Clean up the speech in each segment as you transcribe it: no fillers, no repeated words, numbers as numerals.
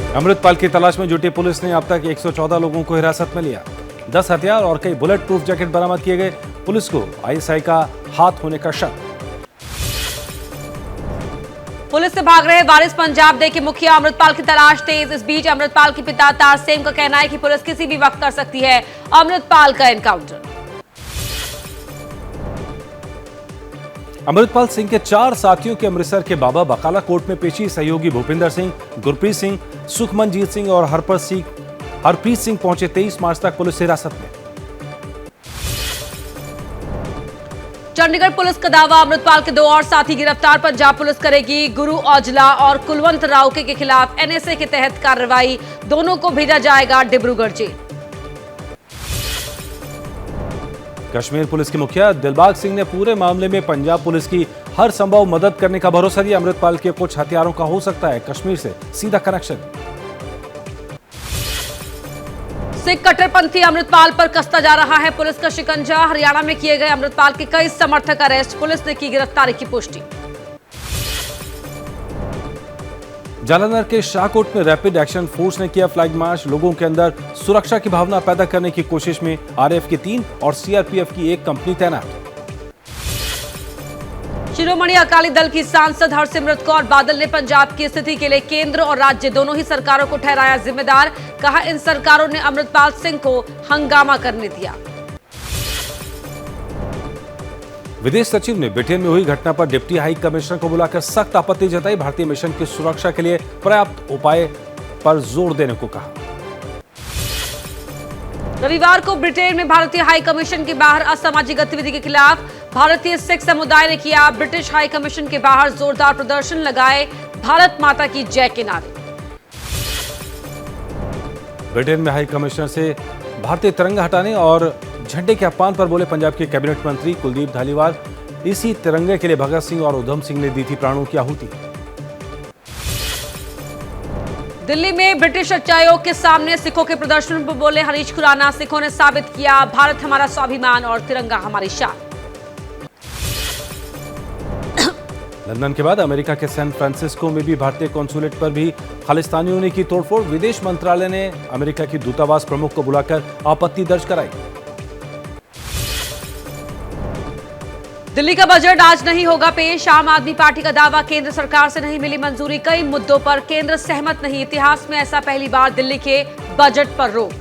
अमृतपाल की तलाश में जुटी पुलिस ने अब तक 114 लोगों को हिरासत में लिया। 10 हथियार और कई बुलेट प्रूफ जैकेट बरामद किए गए। पुलिस को आईएसआई का हाथ होने का शक। पुलिस से भाग रहे वारिस पंजाब दे के मुखिया अमृतपाल की तलाश तेज। इस बीच अमृतपाल के पिता तारसेम का कहना है कि पुलिस किसी भी वक्त कर सकती है अमृतपाल का एनकाउंटर। अमृतपाल सिंह के 4 साथियों की अमृतसर के बाबा बकाला कोर्ट में पेशी। सहयोगी भूपिंदर सिंह, गुरप्रीत सिंह, सुखमनजीत सिंह और हरप्रीत सिंह पहुंचे 23 मार्च तक पुलिस हिरासत में। चंडीगढ़ पुलिस का दावा, अमृतपाल के 2 और साथी गिरफ्तार। पंजाब पुलिस करेगी गुरु औजला और कुलवंत राउके के खिलाफ एनएसए के तहत कार्रवाई। दोनों को भेजा जाएगा डिब्रूगढ़ जेल। कश्मीर पुलिस के मुखिया दिलबाग सिंह ने पूरे मामले में पंजाब पुलिस की हर संभव मदद करने का भरोसा दिया। अमृतपाल के कुछ हथियारों का हो सकता है कश्मीर से सीधा कनेक्शन। सिख कट्टरपंथी अमृतपाल पर कसता जा रहा है पुलिस का शिकंजा। हरियाणा में किए गए अमृतपाल के कई समर्थक अरेस्ट। पुलिस ने की गिरफ्तारी की पुष्टि। जालंधर के शाहकोट में रैपिड एक्शन फोर्स ने किया फ्लैग मार्च। लोगों के अंदर सुरक्षा की भावना पैदा करने की कोशिश में आरएएफ की 3 और सीआरपीएफ की 1 कंपनी तैनात। शिरोमणि अकाली दल की सांसद हरसिमरत कौर बादल ने पंजाब की स्थिति के लिए केंद्र और राज्य दोनों ही सरकारों को ठहराया जिम्मेदार। कहा, इन सरकारों ने अमृतपाल सिंह को हंगामा करने दिया। विदेश सचिव ने ब्रिटेन में हुई घटना पर डिप्टी हाई कमिश्नर को बुलाकर सख्त आपत्ति जताई। भारतीय मिशन की सुरक्षा के लिए पर्याप्त उपाय पर जोर देने को कहा। रविवार को ब्रिटेन में भारतीय हाई कमीशन के बाहर असामाजिक गतिविधि के खिलाफ भारतीय सिख समुदाय ने किया ब्रिटिश हाई कमीशन के बाहर जोरदार प्रदर्शन। लगाए भारत माता की जय के नारे। ब्रिटेन में हाई कमिश्नर से भारतीय तिरंगा हटाने और झंडे के अपमान पर बोले पंजाब के कैबिनेट मंत्री कुलदीप धालीवाल। इसी तिरंगे के लिए भगत सिंह और उधम सिंह ने दी थी प्राणों की आहुति। दिल्ली में ब्रिटिश उच्चायोग के सामने सिखों के प्रदर्शन पर बोले हरीश खुराना। सिखों ने साबित किया भारत हमारा स्वाभिमान और तिरंगा हमारी शान। लंदन के बाद अमेरिका के सैन फ्रांसिस्को में भी भारतीय कॉन्सुलेट पर भी खालिस्तानियों ने की तोड़फोड़। विदेश मंत्रालय ने अमेरिका की दूतावास प्रमुख को बुलाकर आपत्ति दर्ज कराई। दिल्ली का बजट आज नहीं होगा पेश। आम आदमी पार्टी का दावा, केंद्र सरकार से नहीं मिली मंजूरी। कई मुद्दों पर केंद्र सहमत नहीं। इतिहास में ऐसा पहली बार दिल्ली के बजट पर रोक।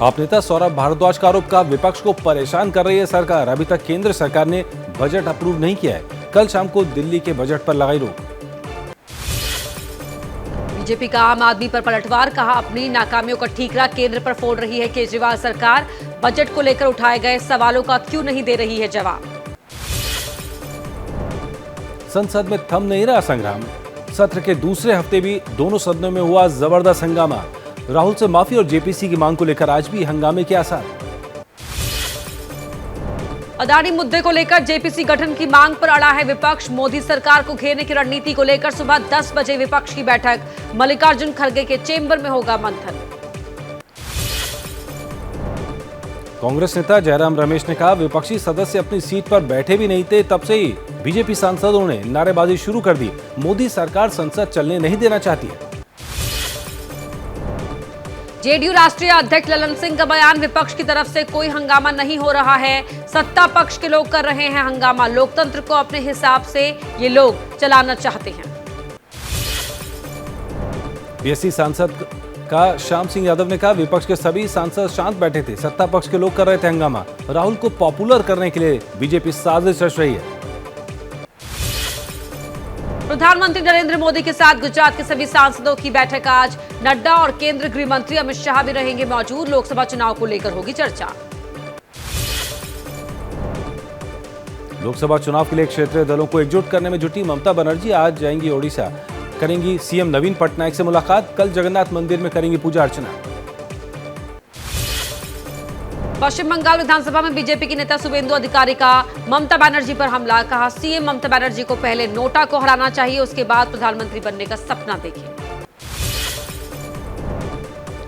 आप नेता सौरभ भारद्वाज का आरोप, का विपक्ष को परेशान कर रही है सरकार। अभी तक केंद्र सरकार ने बजट अप्रूव नहीं किया है। कल शाम को दिल्ली के बजट पर लगाई रोक। बीजेपी का आम आदमी पर पलटवार। कहा, अपनी नाकामियों का ठीकरा केंद्र पर फोड़ रही है केजरीवाल सरकार। बजट को लेकर उठाए गए सवालों का क्यों नहीं दे रही है जवाब। संसद में थम नहीं रहा संग्राम। सत्र के दूसरे हफ्ते भी दोनों सदनों में हुआ जबरदस्त हंगामा। राहुल से माफी और जेपीसी की मांग को लेकर आज भी हंगामे के आसार। अदानी मुद्दे को लेकर जेपीसी गठन की मांग पर अड़ा है विपक्ष। मोदी सरकार को घेरने की रणनीति को लेकर सुबह 10 बजे विपक्ष की बैठक। मल्लिकार्जुन खड़गे के चेंबर में होगा मंथन। कांग्रेस नेता जयराम रमेश ने कहा, विपक्षी सदस्य अपनी सीट पर बैठे भी नहीं थे, तब से ही बीजेपी सांसदों ने नारेबाजी शुरू कर दी। मोदी सरकार संसद चलने नहीं देना चाहती है। जेडीयू राष्ट्रीय अध्यक्ष ललन सिंह का बयान, विपक्ष की तरफ से कोई हंगामा नहीं हो रहा है, सत्ता पक्ष के लोग कर रहे हैं हंगामा। लोकतंत्र को अपने हिसाब से ये लोग चलाना चाहते हैं। बीएसपी सांसद का श्याम सिंह यादव ने कहा, विपक्ष के सभी सांसद शांत बैठे थे, सत्ता पक्ष के लोग कर रहे थे हंगामा। राहुल को पॉपुलर करने के लिए बीजेपी साजिश रच रही है। प्रधानमंत्री नरेंद्र मोदी के साथ गुजरात के सभी सांसदों की बैठक आज। नड्डा और केंद्रीय गृह मंत्री अमित शाह भी रहेंगे मौजूद। लोकसभा चुनाव को लेकर होगी चर्चा। लोकसभा चुनाव के लिए क्षेत्रीय दलों को एकजुट करने में जुटी ममता बनर्जी आज जाएंगी ओडिशा। करेंगी सीएम नवीन पटनायक से मुलाकात। कल जगन्नाथ मंदिर में करेंगी पूजा अर्चना। पश्चिम बंगाल विधानसभा में बीजेपी के नेता शुभेंदु अधिकारी का ममता बनर्जी पर हमला। कहा, सीएम ममता बनर्जी को पहले नोटा को हराना चाहिए, उसके बाद प्रधानमंत्री बनने का सपना देखें।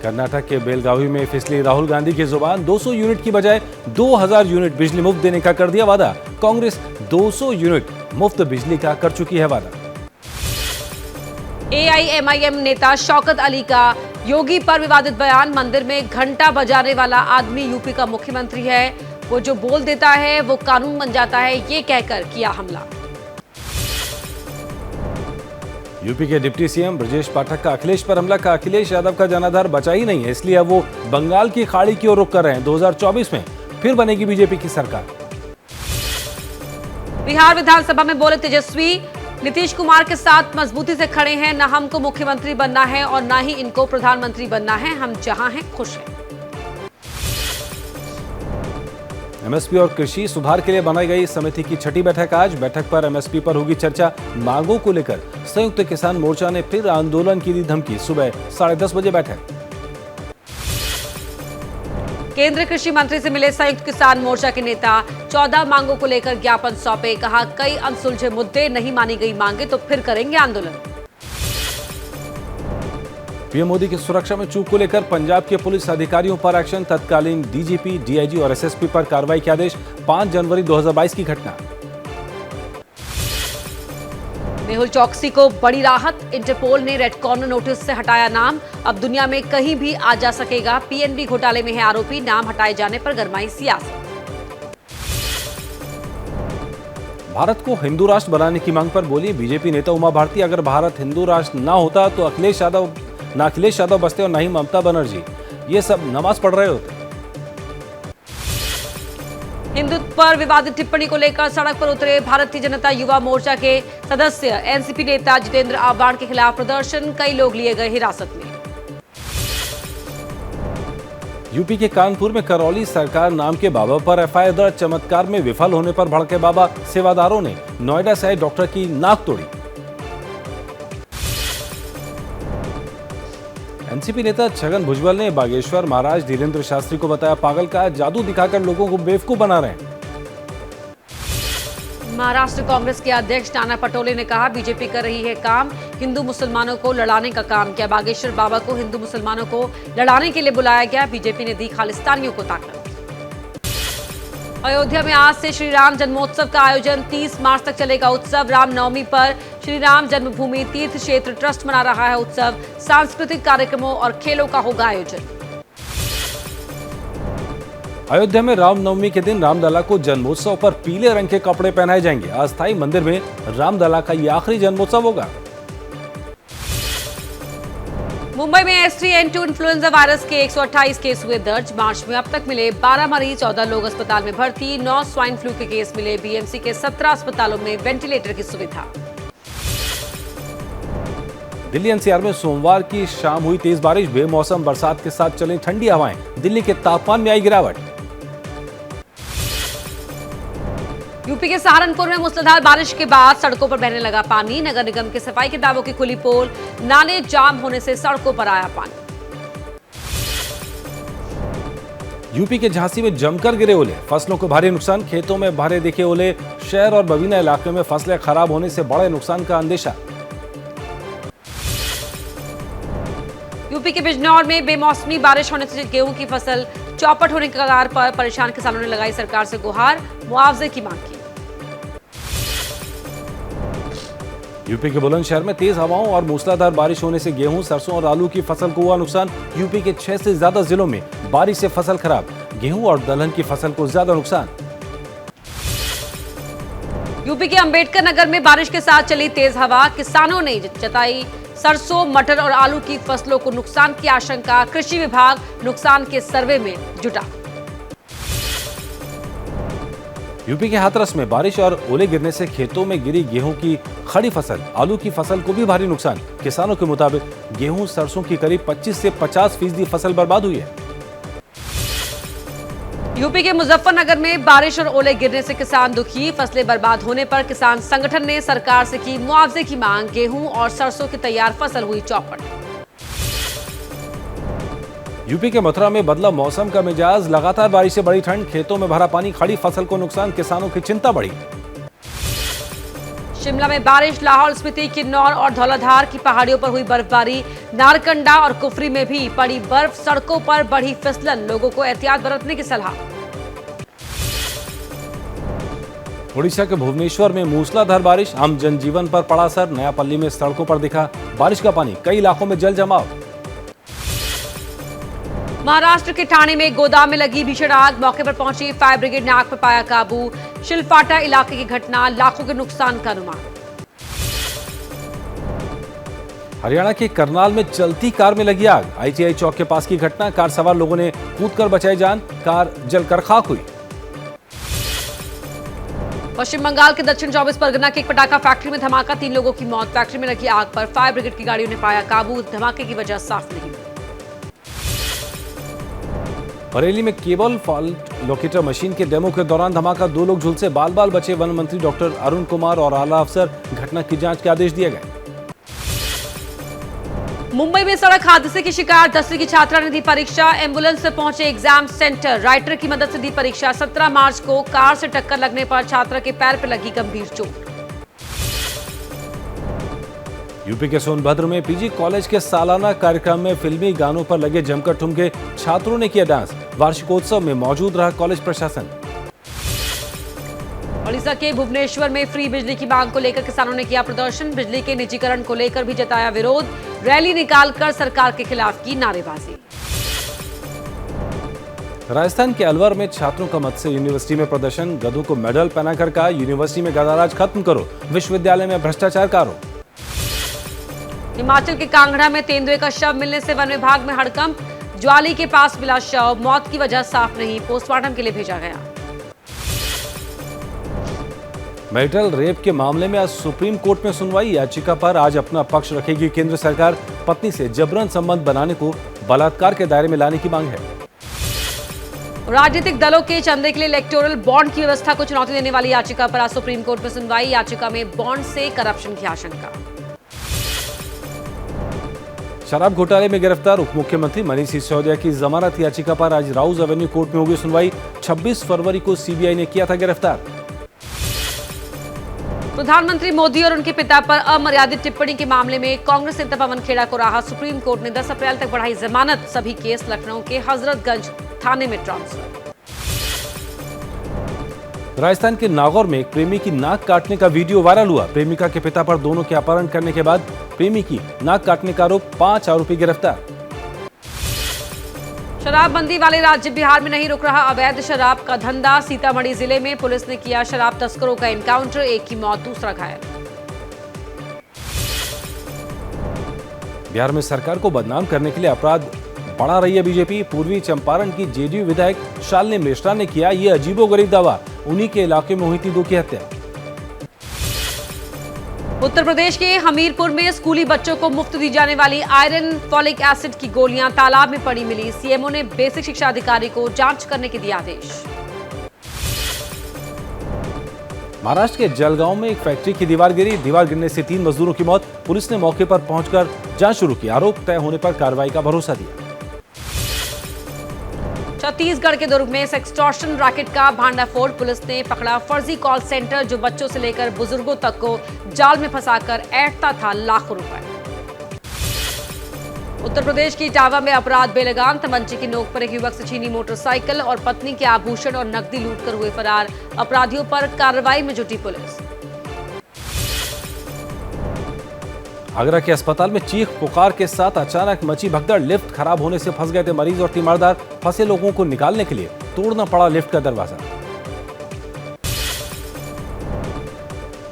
कर्नाटक के बेलगावी में फिसली राहुल गांधी की जुबान। 200 यूनिट की बजाय 2000 यूनिट बिजली मुफ्त देने का कर दिया वादा। कांग्रेस 200 यूनिट मुफ्त बिजली का कर चुकी है वादा। एआईएमआईएम नेता शौकत अली का योगी पर विवादित बयान। मंदिर में घंटा बजाने वाला आदमी यूपी का मुख्यमंत्री है, वो जो बोल देता है वो कानून बन जाता है, ये कहकर किया हमला। यूपी के डिप्टी सीएम ब्रजेश पाठक का अखिलेश पर हमला। का अखिलेश यादव का जनाधार बचा ही नहीं है, इसलिए अब वो बंगाल की खाड़ी की ओर रुख कर रहे हैं। 2024 में फिर बनेगी बीजेपी की सरकार। बिहार विधानसभा में बोले तेजस्वी, नीतीश कुमार के साथ मजबूती से खड़े हैं। न हमको मुख्यमंत्री बनना है और न ही इनको प्रधानमंत्री बनना है, हम जहां हैं खुश हैं। एमएसपी और कृषि सुधार के लिए बनाई गई समिति की छठी बैठक आज। बैठक पर एमएसपी पर होगी चर्चा। मांगों को लेकर संयुक्त किसान मोर्चा ने फिर आंदोलन की दी धमकी। सुबह 10:30 बजे बैठक। केंद्रीय कृषि मंत्री से मिले संयुक्त किसान मोर्चा के नेता। 14 मांगों को लेकर ज्ञापन सौंपे। कहा कई अनसुलझे मुद्दे, नहीं मानी गई मांगे तो फिर करेंगे आंदोलन। पीएम मोदी की सुरक्षा में चूक को लेकर पंजाब के पुलिस अधिकारियों पर एक्शन। तत्कालीन डीजीपी, डीआईजी और एसएसपी पर कार्रवाई के आदेश। 5 जनवरी 2022 की घटना। मेहुल चौकसी को बड़ी राहत। इंटरपोल ने रेड कॉर्नर नोटिस से हटाया नाम। अब दुनिया में कहीं भी आ जा सकेगा। पीएनबी घोटाले में है आरोपी। नाम हटाए जाने पर गरमाई सियासत। भारत को हिंदू राष्ट्र बनाने की मांग पर बोली बीजेपी नेता उमा भारती। अगर भारत हिंदू राष्ट्र ना होता तो अखिलेश यादव बसते और ना ही ममता बनर्जी। ये सब नमाज पढ़ रहे होते। हिंदुत्व पर विवादित टिप्पणी को लेकर सड़क पर उतरे भारतीय जनता युवा मोर्चा के सदस्य। एनसीपी नेता जितेंद्र आव्हाड के खिलाफ प्रदर्शन। कई लोग लिए गए हिरासत में। यूपी के कानपुर में करौली सरकार नाम के बाबा पर एफआईआर दर्ज। चमत्कार में विफल होने पर भड़के बाबा। सेवादारों ने नोएडा से आए डॉक्टर की नाक तोड़ी। एनसीपी नेता छगन भुजबल ने बागेश्वर महाराज धीरेन्द्र शास्त्री को बताया पागल। का जादू दिखाकर लोगों को बेवकूफ बना रहे हैं। महाराष्ट्र कांग्रेस के अध्यक्ष नाना पटोले ने कहा बीजेपी कर रही है काम, हिंदू मुसलमानों को लड़ाने का काम किया। बागेश्वर बाबा को हिंदू मुसलमानों को लड़ाने के लिए बुलाया गया। बीजेपी ने दी खालिस्तानियों को ताकत। अयोध्या में आज से श्री राम जन्मोत्सव का आयोजन। 30 मार्च तक चलेगा उत्सव। रामनवमी पर श्री राम जन्मभूमि तीर्थ क्षेत्र ट्रस्ट मना रहा है उत्सव। सांस्कृतिक कार्यक्रमों और खेलों का होगा आयोजन। अयोध्या में रामनवमी के दिन रामलला को जन्मोत्सव पर पीले रंग के कपड़े पहनाए जाएंगे। अस्थायी मंदिर में रामलला का यह आखिरी जन्मोत्सव होगा। मुंबई में H3N2 इन्फ्लुएंजा वायरस के 128 केस हुए दर्ज। मार्च में अब तक मिले 12 मरीज, 14 लोग अस्पताल में भर्ती। 9 स्वाइन फ्लू के केस मिले। बीएमसी के 17 अस्पतालों में वेंटिलेटर की सुविधा। दिल्ली एनसीआर में सोमवार की शाम हुई तेज बारिश। बेमौसम बरसात के साथ चली ठंडी हवाएं। दिल्ली के तापमान में आई गिरावट। यूपी के सहारनपुर में मूसलाधार बारिश के बाद सड़कों पर बहने लगा पानी। नगर निगम के सफाई के दावों की खुली पोल। नाले जाम होने से सड़कों पर आया पानी। यूपी के झांसी में जमकर गिरे ओले। फसलों को भारी नुकसान। खेतों में भरे दिखे ओले। शहर और बबीना इलाके में फसलें खराब होने से बड़े नुकसान का अंदेशा। यूपी के बिजनौर में बेमौसमी बारिश होने से गेहूं की फसल चौपट होने के कगार पर। परेशान किसानों ने लगाई सरकार से गुहार। मुआवजे की मांग की। यूपी के बुलंदशहर में तेज हवाओं और मूसलाधार बारिश होने से गेहूं, सरसों और आलू की फसल को हुआ नुकसान। यूपी के 6 से ज्यादा जिलों में बारिश से फसल खराब। गेहूं और दलहन की फसल को ज्यादा नुकसान। यूपी के अंबेडकर नगर में बारिश के साथ चली तेज हवा। किसानों ने जताई सरसों, मटर और आलू की फसलों को नुकसान की आशंका। कृषि विभाग नुकसान के सर्वे में जुटा। यूपी के हाथरस में बारिश और ओले गिरने से खेतों में गिरी गेहूं की खड़ी फसल, आलू की फसल को भी भारी नुकसान। किसानों के मुताबिक गेहूं, सरसों की करीब 25 से 50% फसल बर्बाद हुई है। यूपी के मुजफ्फरनगर में बारिश और ओले गिरने से किसान दुखी। फसलें बर्बाद होने पर किसान संगठन ने सरकार से की मुआवजे की मांग। गेहूं और सरसों की तैयार फसल हुई चौपट। यूपी के मथुरा में बदला मौसम का मिजाज। लगातार बारिश से बड़ी ठंड। खेतों में भरा पानी, खड़ी फसल को नुकसान। किसानों की चिंता बढ़ी। शिमला में बारिश। लाहौल स्पीति, किन्नौर और धौलाधार की पहाड़ियों पर हुई बर्फबारी। नारकंडा और कुफरी में भी पड़ी बर्फ। सड़कों पर बढ़ी फिसलन। लोगों को एहतियात बरतने की सलाह। ओडिशा के भुवनेश्वर में मूसलाधार बारिश, आम जनजीवन पर पड़ा असर। नयापल्ली में सड़कों पर दिखा बारिश का पानी, कई इलाकों में जल जमाव। महाराष्ट्र के ठाणे में गोदाम में लगी भीषण आग, मौके पर पहुंची फायर ब्रिगेड ने आग पर पाया काबू। शिलफाटा इलाके की घटना, लाखों के नुकसान का अनुमान। हरियाणा के करनाल में चलती कार में लगी आग, ITI चौक के पास की घटना। कार सवार लोगों ने कूदकर बचाई जान, कार जलकर खाक हुई। पश्चिम बंगाल के दक्षिण 24 परगना के एक पटाखा फैक्ट्री में धमाका, 3 लोगों की मौत। फैक्ट्री में लगी आग पर फायर ब्रिगेड की गाड़ियों ने पाया काबू, धमाके की वजह साफ नहीं। बरेली में केबल फॉल्ट लोकेटर मशीन के डेमो के दौरान धमाका, 2 लोग झुलसे बाल बाल बचे। वन मंत्री डॉक्टर अरुण कुमार और आला अफसर, घटना की जांच के आदेश दिए गए। मुंबई में सड़क हादसे की शिकार 10वीं की छात्रा ने दी परीक्षा, एम्बुलेंस से पहुंचे एग्जाम सेंटर, राइटर की मदद से दी परीक्षा। 17 मार्च को कार से टक्कर लगने पर छात्रा के पैर पर लगी गंभीर चोट। यूपी के सोनभद्र में PG कॉलेज के सालाना कार्यक्रम में फिल्मी गानों पर लगे जमकर ठुमके, छात्रों ने किया डांस। वार्षिकोत्सव में मौजूद रहा कॉलेज प्रशासन। ओडिशा के भुवनेश्वर में फ्री बिजली की मांग को लेकर किसानों ने किया प्रदर्शन, बिजली के निजीकरण को लेकर भी जताया विरोध। रैली निकालकर सरकार के खिलाफ की नारेबाजी। राजस्थान के अलवर में छात्रों का मत्स्य यूनिवर्सिटी में प्रदर्शन, गधों को मेडल पहनाकर कहा यूनिवर्सिटी में गदाराज खत्म करो, विश्वविद्यालय में भ्रष्टाचार का आरोप। हिमाचल के कांगड़ा में तेंदुए का शव मिलने से वन विभाग में हड़कंप, ज्वाली के पास मिला शव, मौत की वजह साफ नहीं, पोस्टमार्टम के लिए भेजा गया। मैरिटल रेप के मामले में आज सुप्रीम कोर्ट में सुनवाई, याचिका पर आज अपना पक्ष रखेगी केंद्र सरकार। पत्नी से जबरन संबंध बनाने को बलात्कार के दायरे में लाने की मांग है। राजनीतिक दलों के चंदे के लिए इलेक्टोरल बॉन्ड की व्यवस्था को चुनौती देने वाली याचिका पर आज सुप्रीम कोर्ट में सुनवाई, याचिका में बॉन्ड से करप्शन की आशंका। शराब घोटाले में गिरफ्तार उप मुख्यमंत्री मनीष सिसोदिया की जमानत याचिका पर आज राउज एवेन्यू कोर्ट में होगी सुनवाई। 26 फरवरी को CBI ने किया था गिरफ्तार। प्रधानमंत्री मोदी और उनके पिता पर अमर्यादित टिप्पणी के मामले में कांग्रेस नेता पवन खेड़ा को राहत, सुप्रीम कोर्ट ने 10 अप्रैल तक बढ़ाई जमानत, सभी केस लखनऊ के हजरतगंज थाने में ट्रांसफर। राजस्थान के नागौर में एक प्रेमी की नाक काटने का वीडियो वायरल हुआ, प्रेमिका के पिता पर दोनों के अपहरण करने के बाद प्रेमी की नाक काटने का आरोप, 5 आरोपी गिरफ्तार। शराबबंदी वाले राज्य बिहार में नहीं रुक रहा अवैध शराब का धंधा, सीतामढ़ी जिले में पुलिस ने किया शराब तस्करों का एनकाउंटर, एक की मौत दूसरा घायल। बिहार में सरकार को बदनाम करने के लिए अपराध बढ़ा रही है बीजेपी, पूर्वी चंपारण की JDU विधायक शालिनी मिश्रा ने किया ये अजीबोगरीब दावा, उन्हीं के इलाके में हुई थी 2 की हत्या। उत्तर प्रदेश के हमीरपुर में स्कूली बच्चों को मुफ्त दी जाने वाली आयरन फॉलिक एसिड की गोलियां तालाब में पड़ी मिली, CMO ने बेसिक शिक्षा अधिकारी को जांच करने के दिए आदेश। महाराष्ट्र के जलगांव में एक फैक्ट्री की दीवार गिरी, दीवार गिरने से 3 मजदूरों की मौत, पुलिस ने मौके पर पहुंचकर जांच शुरू की, आरोप तय होने पर कार्रवाई का भरोसा दिया। छत्तीसगढ़ के दुर्ग में सेक्सटॉर्शन रैकेट का भांडाफोड़, पुलिस ने पकड़ा फर्जी कॉल सेंटर जो बच्चों से लेकर बुजुर्गों तक को जाल में फंसाकर ऐंठता था लाखों रुपए। उत्तर प्रदेश की इटावा में अपराध बेलगाम, तमंचे की नोक पर एक युवक से छीनी मोटरसाइकिल और पत्नी के आभूषण और नकदी लूटकर हुए फरार, अपराधियों पर कार्रवाई में जुटी पुलिस। आगरा के अस्पताल में चीख पुकार के साथ अचानक मची भगदड़, लिफ्ट खराब होने से फंस गए थे मरीज और तीमारदार, फंसे लोगों को निकालने के लिए तोड़ना पड़ा लिफ्ट का दरवाजा।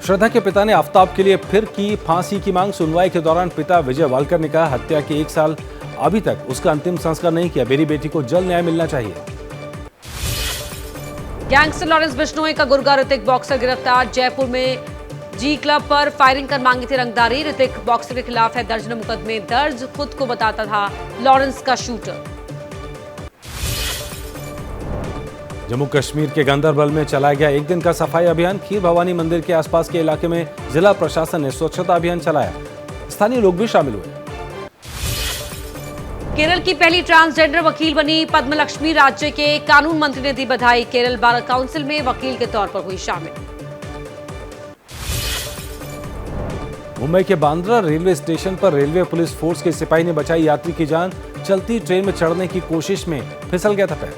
श्रद्धा के पिता ने आफ्ताब के लिए फिर की फांसी की मांग, सुनवाई के दौरान पिता विजय वालकर ने कहा हत्या के 1 साल अभी तक उसका अंतिम संस्कार नहीं किया, मेरी बेटी को जल्द न्याय मिलना चाहिए। गैंगस्टर लॉरेंस बिश्नोई का गुर्गा ऋतिक बॉक्सर गिरफ्तार, जयपुर में जी क्लब पर फायरिंग कर मांगी थी रंगदारी, ऋतिक बॉक्सर के खिलाफ है दर्जनों मुकदमे दर्ज, खुद को बताता था लॉरेंस का शूटर। जम्मू कश्मीर के गांदरबल में चलाया गया 1 दिन का सफाई अभियान, खीर भवानी मंदिर के आसपास के इलाके में जिला प्रशासन ने स्वच्छता अभियान चलाया, स्थानीय लोग भी शामिल हुए। केरल की पहली ट्रांसजेंडर वकील बनी पद्मलक्ष्मी, राज्य के कानून मंत्री ने दी बधाई, केरल बार काउंसिल में वकील के तौर पर हुई शामिल। मुंबई के बांद्रा रेलवे स्टेशन पर रेलवे पुलिस फोर्स के सिपाही ने बचाई यात्री की जान, चलती ट्रेन में चढ़ने की कोशिश में फिसल गया था पैर।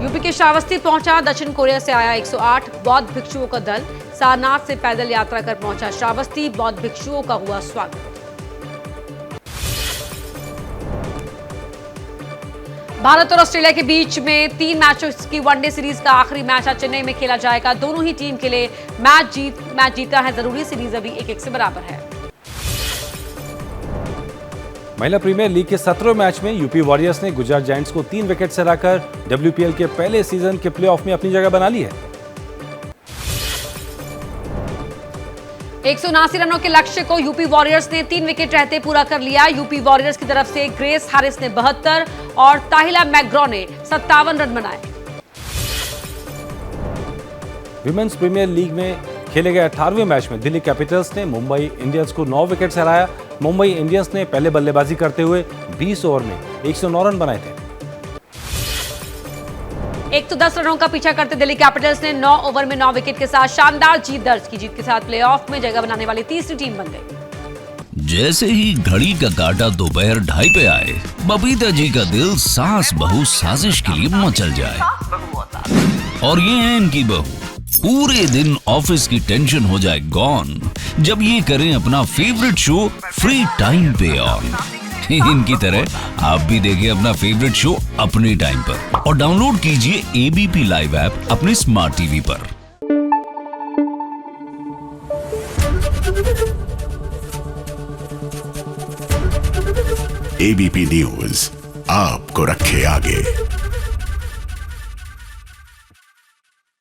यूपी के श्रावस्ती पहुंचा दक्षिण कोरिया से आया 108 बौद्ध भिक्षुओं का दल। सारनाथ से पैदल यात्रा कर पहुंचा श्रावस्ती। बौद्ध भिक्षुओं का हुआ स्वागत। भारत और ऑस्ट्रेलिया के बीच में 3 मैचों की वनडे सीरीज का आखिरी मैच आज चेन्नई में खेला जाएगा। दोनों ही टीम के लिए मैच जीतना है जरूरी। सीरीज अभी 1-1 से बराबर है। महिला प्रीमियर लीग के 17वें मैच में यूपी वॉरियर्स ने गुजरात जायंट्स को 3 विकेट से हराकर डब्ल्यूपीएल के पहले सीजन के प्लेऑफ में अपनी जगह बना ली है। 179 रनों के लक्ष्य को यूपी वॉरियर्स ने 3 विकेट रहते पूरा कर लिया। यूपी वॉरियर्स की तरफ से ग्रेस हारिस ने 72 और ताहिला मैकग्रॉ ने 57 रन बनाए। विमेंस प्रीमियर लीग में खेले गए 18वें मैच में दिल्ली कैपिटल्स ने मुंबई इंडियंस को 9 विकेट से हराया। मुंबई इंडियंस ने पहले बल्लेबाजी करते हुए 20 ओवर में 109 रन बनाए थे। 110 रनों का पीछा करते दिल्ली कैपिटल्स ने 9 ओवर में 9 विकेट के साथ शानदार जीत दर्ज की। जीत के साथ प्लेऑफ में जगह बनाने वाली तीसरी टीम बन गई। जैसे ही घड़ी का काटा दोपहर 2:30 पे आए, बबीता जी का दिल सास बहू साजिश के लिए मचल जाए। और ये है इनकी बहू, पूरे दिन ऑफिस की टेंशन हो जाए गॉन जब ये करें अपना फेवरेट शो फ्री टाइम पे ऑन। इनकी तरह आप भी देखें अपना फेवरेट शो अपने टाइम पर और डाउनलोड कीजिए एबीपी लाइव ऐप अपने स्मार्ट टीवी पर। एबीपी न्यूज आपको रखे आगे।